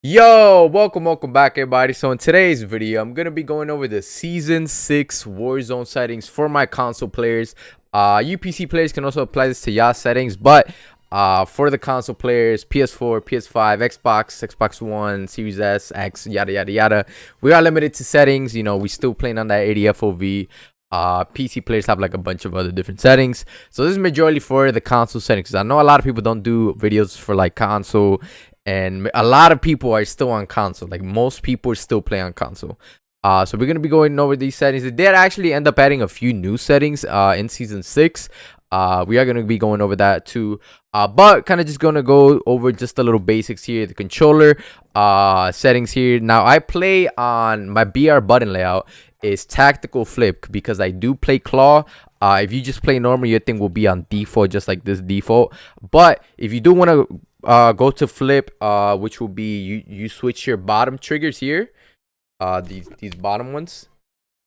Welcome back, everybody. So in today's video, I'm gonna be going over the Season 6 Warzone settings for my console players. You PC players can also apply this to y'all settings, but for the console players, PS4, PS5, Xbox One, Series S, X, yada yada yada, we are limited to settings. We still playing on that 80 FOV. PC players have like a bunch of other different settings, so this is majority for the console settings. I know a lot of people don't do videos for like console, and a lot of people are still on console. Like most people still play on console. So we're gonna be going over these settings. They did actually end up adding a few new settings in Season 6. We are gonna be going over that too. But kind of just gonna go over just a little basics here. The controller settings here. Now I play on my BR button layout is tactical flip because I do play claw. If you just play normal, your thing will be on default, just like this default. But if you do want to go to flip, which will be you switch your bottom triggers here, these bottom ones,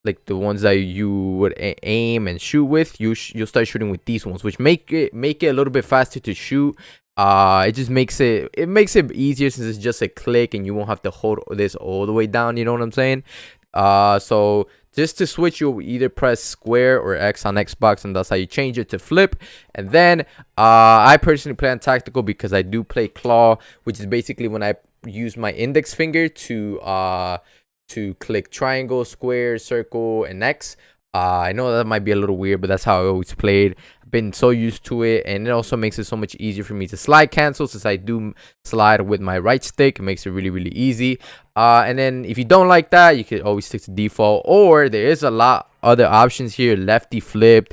like the ones that you would aim and shoot with. You'll start shooting with these ones, which make it a little bit faster to shoot. It just makes it easier since it's just a click and you won't have to hold this all the way down. You know what I'm saying? So just to switch, you'll either press square or X on Xbox, and that's how you change it to flip. And then I personally play on tactical because I do play claw, which is basically when I use my index finger to click triangle, square, circle, and X. I know that might be a little weird, but that's how I always played. I've been so used to it, and it also makes it so much easier for me to slide cancel since I do slide with my right stick. It makes it really, really easy. And then if you don't like that, you can always stick to default, or there is a lot other options here. Lefty flip,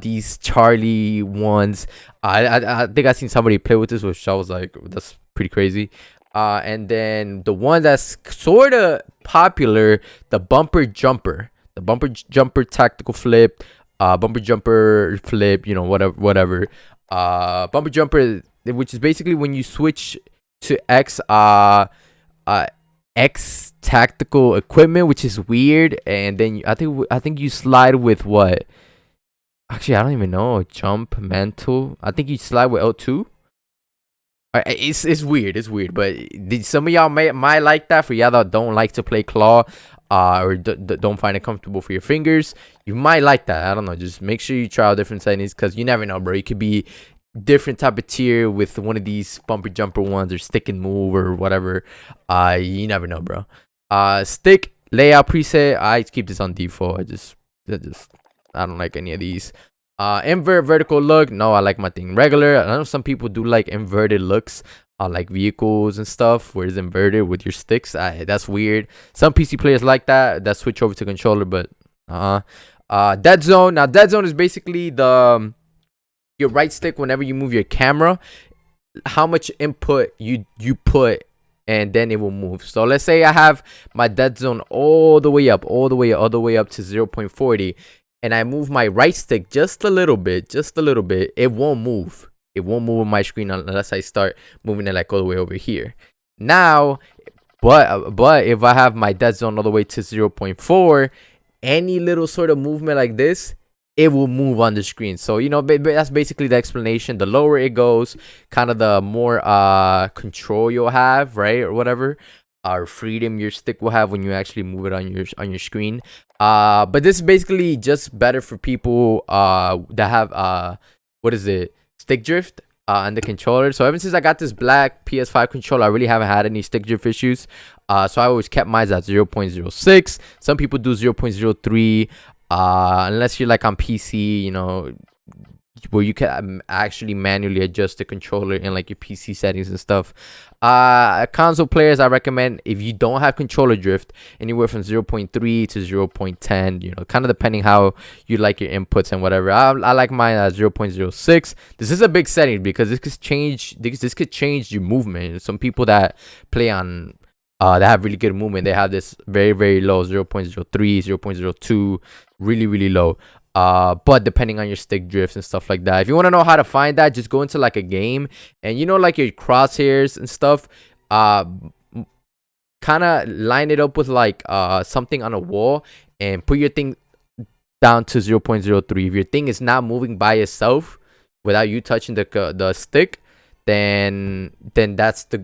these Charlie ones. I think I seen somebody play with this, which I was like, that's pretty crazy. And then the one that's sort of popular, the bumper jumper. The bumper jumper tactical flip, bumper jumper flip, whatever. Bumper jumper, which is basically when you switch to X tactical equipment, which is weird, and then I think you slide with what? Actually, I don't even know. Jump mantle. I think you slide with L2. It's weird. It's weird, but some of y'all might like that. For y'all that don't like to play claw, or don't find it comfortable for your fingers, you might like that. I don't know. Just make sure you try out different settings, because you never know, bro. You could be different type of tier with one of these bumper jumper ones, or stick and move, or whatever. You never know, bro. Stick layout preset, I keep this on default. I don't like any of these. Invert vertical look, no, I like my thing regular. I know some people do like inverted looks on like vehicles and stuff where it's inverted with your sticks. That's weird. Some PC players like that switch over to controller, but dead zone. Now dead zone is basically your right stick whenever you move your camera, how much input you put, and then it will move. So let's say I have my dead zone all the way up to 0.40, and I move my right stick just a little bit, it won't move. It won't move on my screen unless I start moving it like all the way over here. Now, but if I have my dead zone all the way to 0.4, any little sort of movement like this, it will move on the screen. So that's basically the explanation. The lower it goes, kind of the more control you'll have, right, or whatever, or freedom your stick will have when you actually move it on your screen. But this is basically just better for people that have stick drift on the controller. So ever since I got this black PS5 controller, I really haven't had any stick drift issues. So I always kept mine at 0.06. Some people do 0.03, unless you're like on PC, where you can actually manually adjust the controller in like your PC settings and stuff. Console players, I recommend, if you don't have controller drift, anywhere from 0.3 to 0.10, kind of depending how you like your inputs and whatever. I like mine at 0.06. This is a big setting because this could change your movement. Some people that play on that have really good movement, they have this very, very low 0.03, 0.02, really, really low. But depending on your stick drifts and stuff like that, if you want to know how to find that, just go into like a game, and like your crosshairs and stuff, kind of line it up with like something on a wall, and put your thing down to 0.03. If your thing is not moving by itself without you touching the stick, then that's the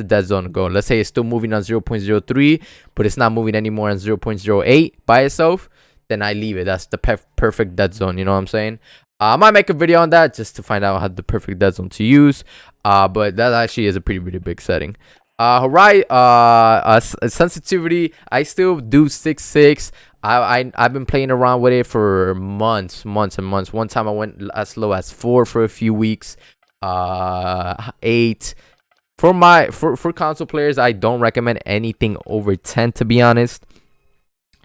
dead zone to go. Let's say it's still moving on 0.03, but it's not moving anymore on 0.08 by itself, then I leave it. That's the perfect dead zone. You know what I'm saying? I might make a video on that just to find out how the perfect dead zone to use. But that actually is a pretty big setting. Right. Sensitivity, I still do 6.6. I've been playing around with it for months and months. One time I went as low as 4 for a few weeks. 8. For console players, I don't recommend anything over 10, to be honest.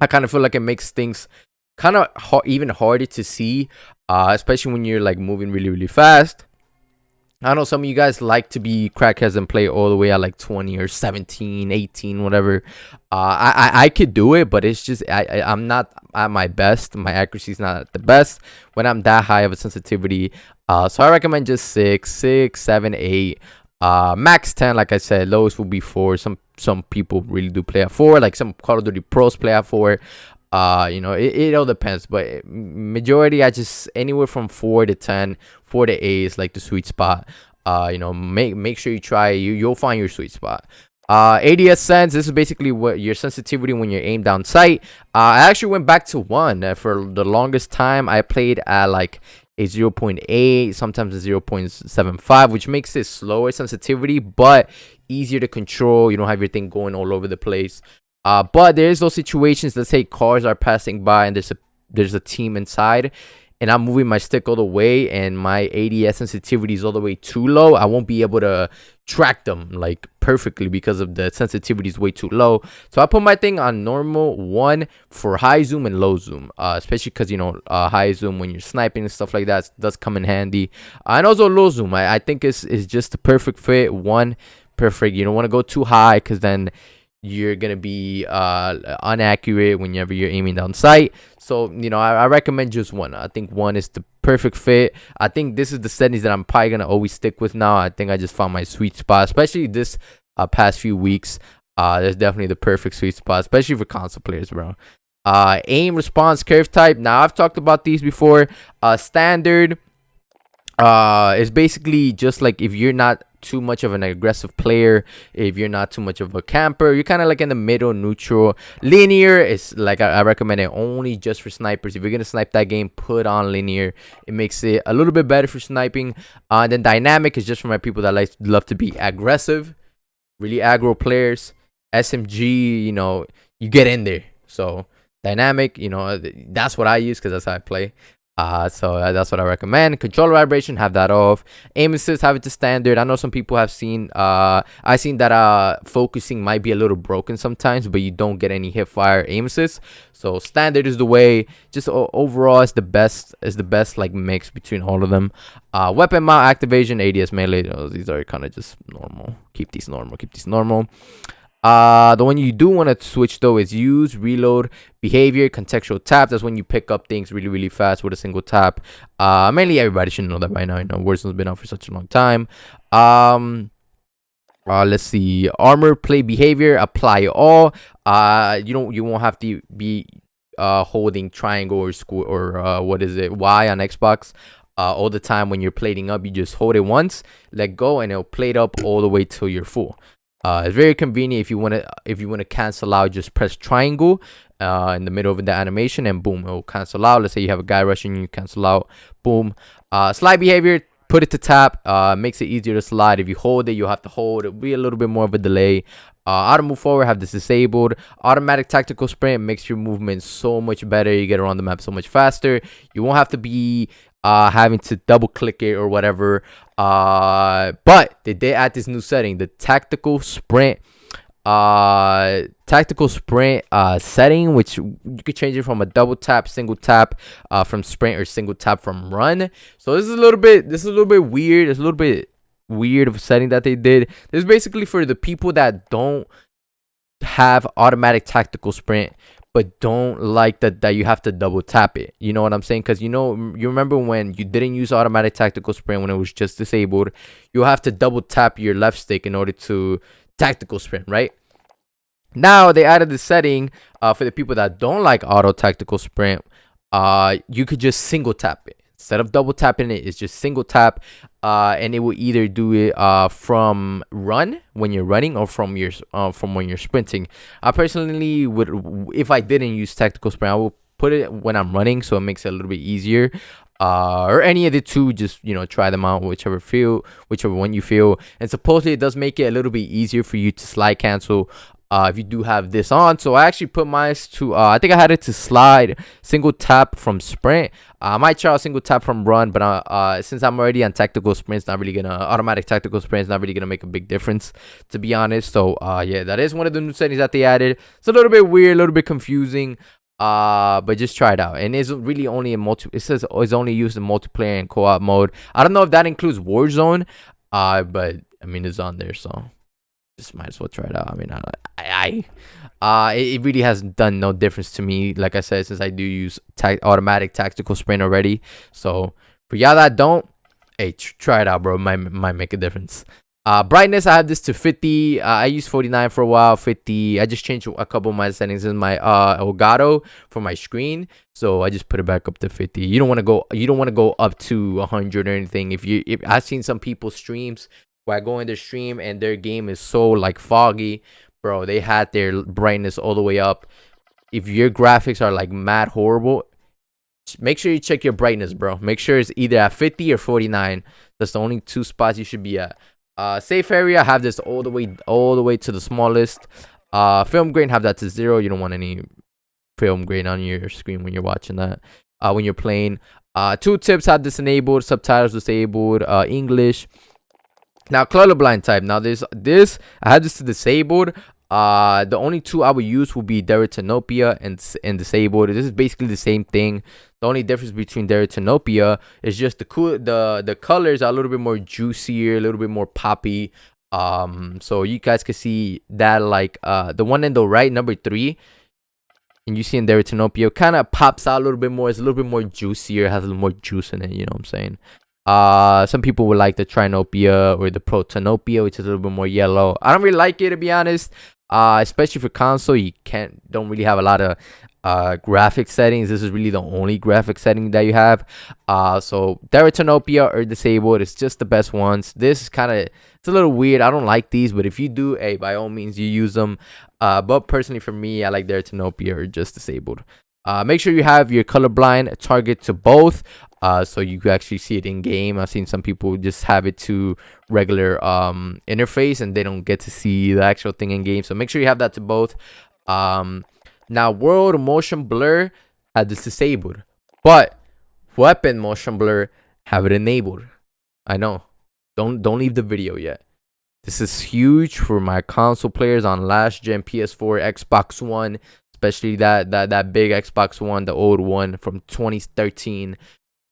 I kind of feel like it makes things kind of even harder to see, especially when you're like moving really fast. I know some of you guys like to be crackheads and play all the way at like 20 or 17, 18, whatever. I could do it, but it's just I'm not at my best. My accuracy is not at the best when I'm that high of a sensitivity. So I recommend just 6, 7, 8. Max 10, like I said. Lowest will be 4. Some people really do play at 4. Like some Call of Duty pros play at 4. You know, it all depends, but majority, I just anywhere from 4 to 10, 4 to 8 is like the sweet spot. You know, make sure you try. You'll find your sweet spot. ADS sense, this is basically what your sensitivity when you're aimed down sight. I actually went back to 1. For the longest time I played at like a 0.8, sometimes a 0.75, which makes it slower sensitivity but easier to control. You don't have your thing going all over the place. But there's those situations, let's say cars are passing by and there's a team inside, and I'm moving my stick all the way and my ADS sensitivity is all the way too low. I won't be able to track them like perfectly because of the sensitivity is way too low. So I put my thing on normal 1 for high zoom and low zoom, especially because, you know, high zoom when you're sniping and stuff like that does come in handy. And also low zoom, I think is just the perfect fit. 1 perfect. You don't want to go too high because then you're gonna be inaccurate whenever you're aiming down sight. So, you know, I recommend just 1. I think 1 is the perfect fit. I think this is the settings that I'm probably gonna always stick with now. I think I just found my sweet spot, especially this past few weeks. There's definitely the perfect sweet spot, especially for console players, bro. Aim, response, curve type. Now I've talked about these before. Standard is basically just like if you're not too much of an aggressive player, if you're not too much of a camper, you're kind of like in the middle, neutral. Linear is like I recommend it only just for snipers. If you're gonna snipe that game, put on linear. It makes it a little bit better for sniping. Then dynamic is just for my people that love to be aggressive, really aggro players. SMG, you know, you get in there. So dynamic, you know, that's what I use because that's how I play. So that's what I recommend. Controller vibration, have that off. Aim assist, have it to standard. I know some people have seen I've seen that focusing might be a little broken sometimes, but you don't get any hip fire aim assist. So standard is the way. Just overall is the best like mix between all of them. Weapon mount, activation, ADS melee, these are kind of just normal. Keep these normal. The one you do want to switch though is use, reload, behavior, contextual tap. That's when you pick up things really fast with a single tap. Mainly everybody should know that by now. You know, Warzone's been out for such a long time. Let's see. Armor, play, behavior, apply all. You won't have to be holding triangle or square or what is it, Y on Xbox. All the time when you're plating up, you just hold it once, let go, and it'll plate up all the way till you're full. It's very convenient. If you want to cancel out, just press triangle in the middle of the animation and boom, it will cancel out. Let's say you have a guy rushing you, cancel out, boom. Slide behavior, put it to tap, makes it easier to slide. If you hold it, you'll have to hold. It'll be a little bit more of a delay. Auto move forward, have this disabled. Automatic tactical sprint makes your movement so much better. You get around the map so much faster. You won't have to be having to double click it or whatever. But they did add this new setting, the tactical sprint setting, which you could change it from a double tap, single tap from sprint, or single tap from run. So this is a little bit weird. It's a little bit weird of a setting that they did. This is basically for the people that don't have automatic tactical sprint but don't like that you have to double tap it. You know what I'm saying? Because you remember when you didn't use automatic tactical sprint when it was just disabled, you have to double tap your left stick in order to tactical sprint, right? Now they added the setting for the people that don't like auto tactical sprint. You could just single tap it. instead of double tapping it, it's just single tap, and it will either do it from run when you're running or from when you're sprinting. I personally would, if I didn't use tactical sprint, I would put it when I'm running, so it makes it a little bit easier. Or any of the two, just try them out, whichever one you feel. And supposedly it does make it a little bit easier for you to slide cancel if you do have this on. So I actually put mine to I think I had it to slide single tap from sprint. I might try a single tap from run, but since I'm already on tactical sprints, automatic tactical sprints, not really gonna make a big difference, to be honest. So yeah, that is one of the new settings that they added. It's a little bit weird, a little bit confusing, but just try it out. And it's really only in it says it's only used in multiplayer and co-op mode. I don't know if that includes Warzone, but I mean, it's on there, so just might as well try it out. I mean, it really hasn't done no difference to me, like I said, since I do use automatic tactical sprint already. So for y'all that don't, hey, try it out, bro. Might make a difference. Brightness, I have this to 50. I used 49 for a while. 50. I just changed a couple of my settings in my Elgato for my screen, so I just put it back up to 50. You don't want to go up to 100 or anything. If I've seen some people's streams where I go in their stream and their game is so like foggy, bro, they had their brightness all the way up. If your graphics are like mad horrible, make sure you check your brightness, bro. Make sure it's either at 50 or 49. That's the only two spots you should be at. Safe area, I have this all the way to the smallest. Film grain, have that to 0. You don't want any film grain on your screen when you're watching that. When you're playing. Tooltips, have this enabled. Subtitles disabled. English. Now, colorblind type. Now, this I had this to disabled. The only two I would use would be Deretinopia and disabled. This is basically the same thing. The only difference between Deretinopia is just the colors are a little bit more juicier, a little bit more poppy. So you guys can see that, like the one in the right, number 3, and you see in Deretinopia kind of pops out a little bit more. It's a little bit more juicier, has a little more juice in it. You know what I'm saying? Some people would like the Trinopia or the Protonopia, which is a little bit more yellow. I don't really like it, to be honest. Especially for console, you don't really have a lot of graphic settings. This is really the only graphic setting that you have. So Deretinopia or disabled is just the best ones. This is it's a little weird. I don't like these, but if you do, hey, by all means you use them. But personally for me, I like Deretinopia or just disabled. Make sure you have your colorblind target to both, so you can actually see it in game. I've seen some people just have it to regular interface and they don't get to see the actual thing in game. So make sure you have that to both. Now, world motion blur, had this disabled, but weapon motion blur, have it enabled. I know, don't leave the video yet. This is huge for my console players on last gen PS4, Xbox One, especially that big Xbox One, the old one from 2013,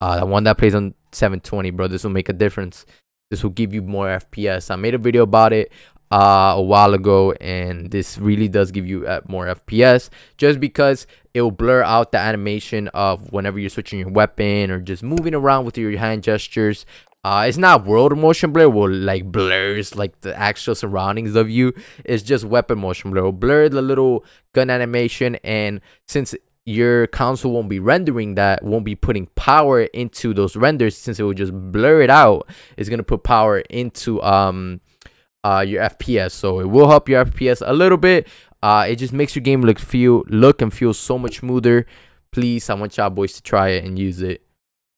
the one that plays on 720, bro. This will make a difference. This will give you more FPS. I made a video about it a while ago, and this really does give you more FPS, just because it will blur out the animation of whenever you're switching your weapon or just moving around with your hand gestures. It's not world motion blur, will like blurs like the actual surroundings of you. It's just weapon motion blur. Will blur the little gun animation, and since your console won't be rendering that, won't be putting power into those renders, since it will just blur it out, it's gonna put power into your FPS. So it will help your FPS a little bit. It just makes your game look and feel so much smoother. Please, I want y'all boys to try it and use it.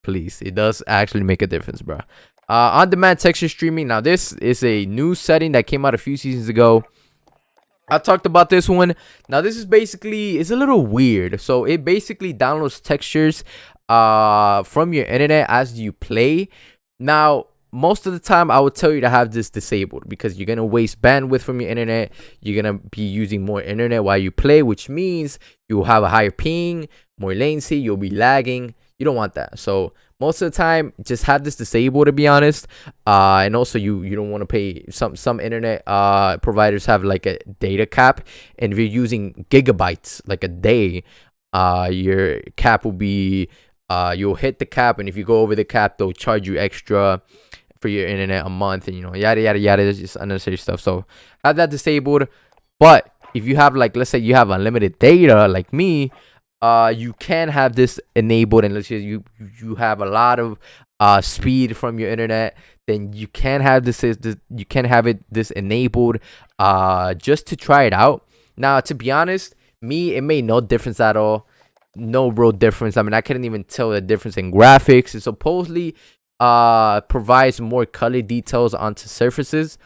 Please, it does actually make a difference, bro. On-demand texture streaming. Now, this is a new setting that came out a few seasons ago. I talked about this one. Now, this is basically, it's a little weird. So it basically downloads textures from your internet as you play. Now, most of the time, I would tell you to have this disabled, because you're gonna waste bandwidth from your internet. You're gonna be using more internet while you play, which means you'll have a higher ping, more latency, you'll be lagging. You don't want that. So most of the time, just have this disabled, to be honest. And also, you don't want to pay. Some internet providers have like a data cap, and if you're using gigabytes like a day, your cap will be you'll hit the cap, and if you go over the cap, they'll charge you extra for your internet a month, and yada yada yada. There's just unnecessary stuff. So have that disabled. But if you have, like, let's say you have unlimited data like me, you can have this enabled, and let's say you have a lot of speed from your internet, then you can have you can have this enabled just to try it out. Now, to be honest, it made no difference at all. No real difference. I mean, I couldn't even tell the difference in graphics. It supposedly provides more color details onto surfaces,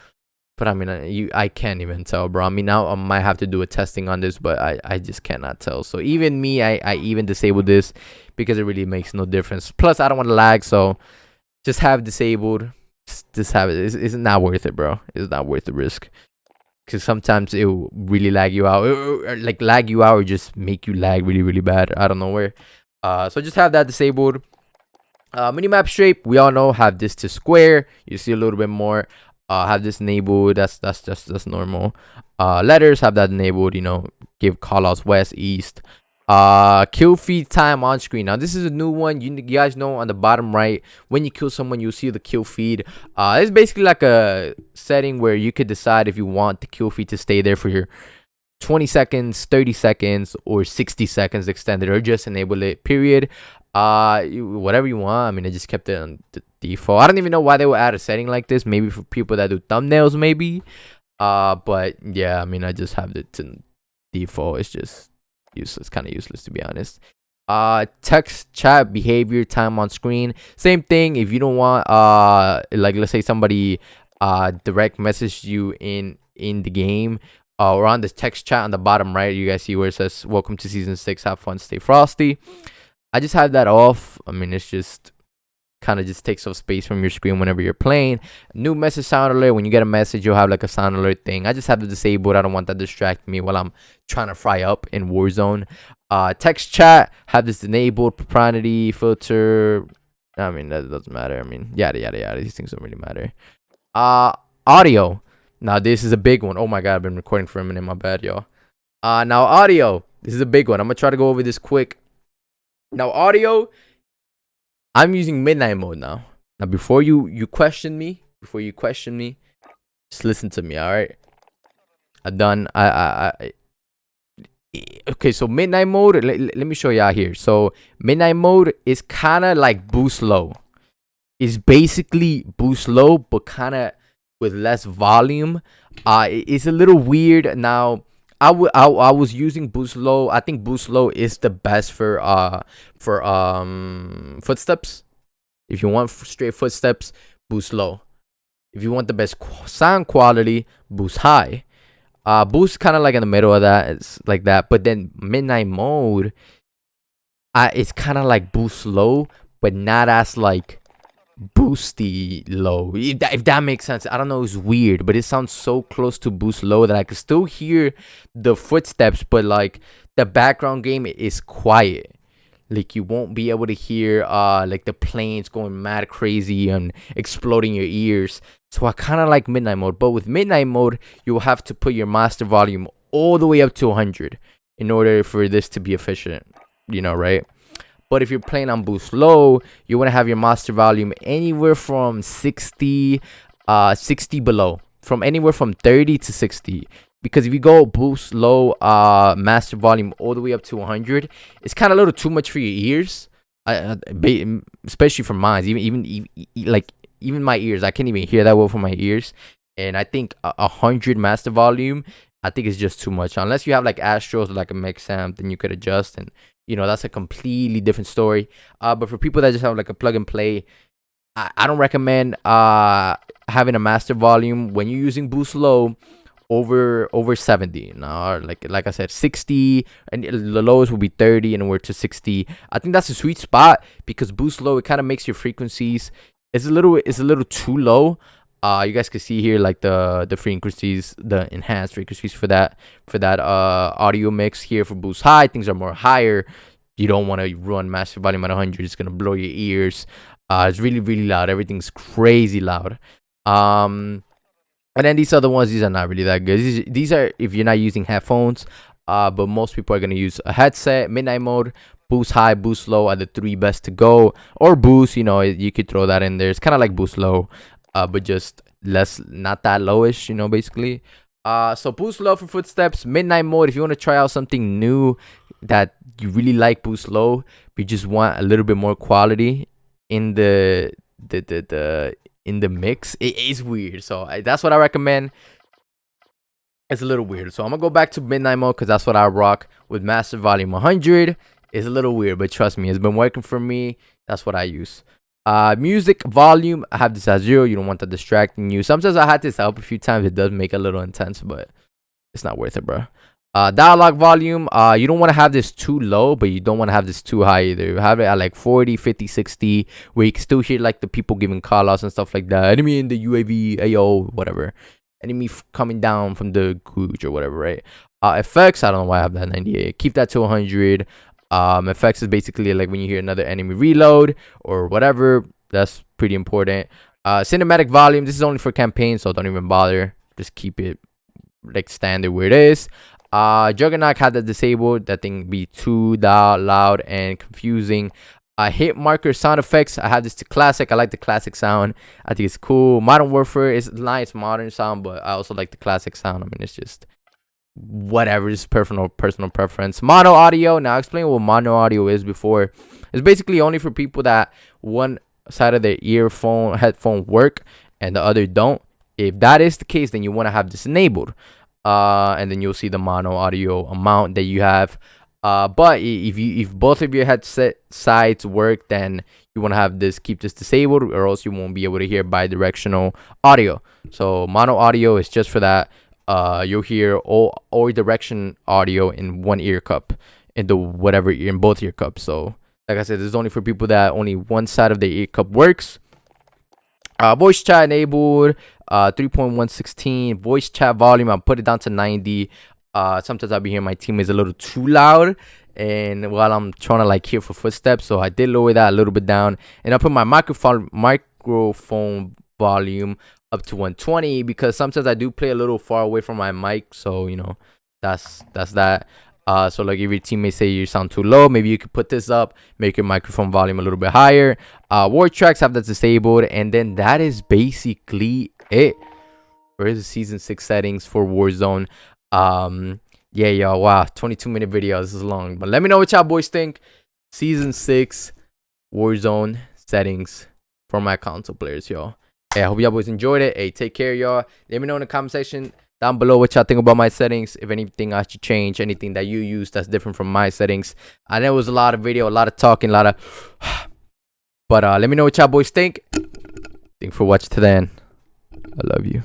but I mean, I can't even tell, bro. I mean, now I might have to do a testing on this, but I just cannot tell. So even me, I even disabled this because it really makes no difference. Plus, I don't want to lag, so just have disabled. Just have it. It's not worth it, bro. It's not worth the risk. Because sometimes it will really lag you out, or like lag you out, or just make you lag really, really bad. I don't know where. So just have that disabled. Minimap shape, we all know, have this to square. You see a little bit more. Have this enabled. That's normal. Letters, have that enabled. You know, give callouts west, east. Kill feed time on screen. Now this is a new one. You guys know on the bottom right, when you kill someone, you'll see the kill feed. It's basically like a setting where you could decide if you want the kill feed to stay there for your 20 seconds, 30 seconds, or 60 seconds extended, or just enable it, period. Whatever you want. I mean, I just kept it on the default. I don't even know why they would add a setting like this. Maybe for people that do thumbnails, maybe. But yeah, I mean, I just have it to default. It's just useless, kind of useless, to be honest. Text chat behavior time on screen, same thing. If you don't want like, let's say somebody direct message you in the game, or on the text chat on the bottom right, you guys see where it says welcome to season 6, have fun, stay frosty. I just have that off. I mean, it's just kind of just takes up space from your screen whenever you're playing. New message sound alert. When you get a message, you'll have like a sound alert thing. I just have it disabled. I don't want that distracting me while I'm trying to fry up in Warzone. Text chat, have this enabled. Propriety filter, I mean, that doesn't matter. I mean, yada yada yada. These things don't really matter. Audio. Now this is a big one. Oh my god, I've been recording for a minute. My bad, y'all. Now audio. This is a big one. I'm gonna try to go over this quick. Now audio, I'm using midnight mode now. Now before you question me, just listen to me, all right? I'm done. Okay, so midnight mode, let me show y'all here. So midnight mode is kind of like boost low. It's basically boost low, but kind of with less volume. It's a little weird. Now I was using boost low. I think boost low is the best for footsteps. If you want straight footsteps, boost low. If you want the best sound quality, boost high. Boost kind of like in the middle of that. It's like that. But then midnight mode, it's kind of like boost low, but not as like boosty low, if that makes sense. I don't know, it's weird, but it sounds so close to boost low that I can still hear the footsteps, but like the background game is quiet. Like you won't be able to hear like the planes going mad crazy and exploding your ears. So I kind of like midnight mode, but with midnight mode you will have to put your master volume all the way up to 100 in order for this to be efficient, you know, right? But if you're playing on boost low, you want to have your master volume anywhere from 60 below, from anywhere from 30 to 60. Because if you go boost low, master volume all the way up to 100, it's kind of a little too much for your ears. Especially for mine, even my ears, I can't even hear that well from my ears. And I think 100 master volume, I think it's just too much. Unless you have like Astros or like a mix amp, then you could adjust, and you know, that's a completely different story. But for people that just have like a plug and play, I don't recommend having a master volume when you're using boost low over 70. Now, like I said, 60, and the lowest will be 30, and we're to 60. I think that's a sweet spot because boost low, it kind of makes your frequencies, it's a little too low. You guys can see here like the frequencies, the enhanced frequencies for that audio mix. Here for boost high, things are more higher. You don't want to run master volume at 100. It's gonna blow your ears. It's really, really loud. Everything's crazy loud. And then these other ones, these are not really that good. These are if you're not using headphones. But most people are gonna use a headset. Midnight mode, boost high, boost low are the 3 best to go. Or boost, you know, you could throw that in there. It's kind of like boost low, but just less, not that lowish, you know, basically. So boost low for footsteps, midnight mode. If you want to try out something new that you really like, boost low, but you just want a little bit more quality in the mix. It is weird, so that's what I recommend. It's a little weird, so I'm gonna go back to midnight mode because that's what I rock with master volume 100. It's a little weird, but trust me, it's been working for me. That's what I use. Music volume, I have this at 0. You don't want that distracting you. Sometimes I had this up a few times. It does make it a little intense, but it's not worth it, bro. Dialogue volume, you don't want to have this too low, but you don't want to have this too high either. You have it at like 40, 50, 60, where you can still hear like the people giving call outs and stuff like that. Enemy in the UAV, AO, whatever. Enemy coming down from the gooch or whatever, right? Effects, I don't know why I have that 98. Keep that to 100. Effects is basically like when you hear another enemy reload or whatever. That's pretty important. Cinematic volume, this is only for campaign, so don't even bother. Just keep it like standard where it is. Juggernaut had that disabled. That thing be too loud and confusing. Hit marker sound effects, I have this to classic. I like the classic sound. I think it's cool. Modern Warfare is nice modern sound, but I also like the classic sound. I mean, it's just whatever, just personal preference. Mono audio, now I'll explain what mono audio is before. It's basically only for people that one side of their headphone work and the other don't. If that is the case, then you want to have this enabled, and then you'll see the mono audio amount that you have. But if both of your headset sides work, then you want to have this, keep this disabled, or else you won't be able to hear bi-directional audio. So mono audio is just for that. You'll hear all direction audio in one ear cup, in both ear cups. So like I said, this is only for people that only one side of the ear cup works. Voice chat enabled, 3.116. Voice chat volume, I'll put it down to 90. Sometimes I'll be hearing my teammates a little too loud, and while I'm trying to like hear for footsteps, so I did lower that a little bit down, and I put my microphone volume up to 120 because sometimes I do play a little far away from my mic, so you know, that's that. So like if your teammates say you sound too low, maybe you could put this up, make your microphone volume a little bit higher. War tracks, have that disabled, and then that is basically it. Where's the season 6 settings for Warzone? Yeah, y'all, wow, 22-minute video. This is long, but let me know what y'all boys think. Season 6 Warzone settings for my console players, y'all. Hey, I hope y'all boys enjoyed it. Hey, take care, y'all. Let me know in the comment section down below what y'all think about my settings. If anything I should change, anything that you use that's different from my settings. I know it was a lot of video, a lot of talking, a lot of but let me know what y'all boys think. Thanks for watching to the end. I love you.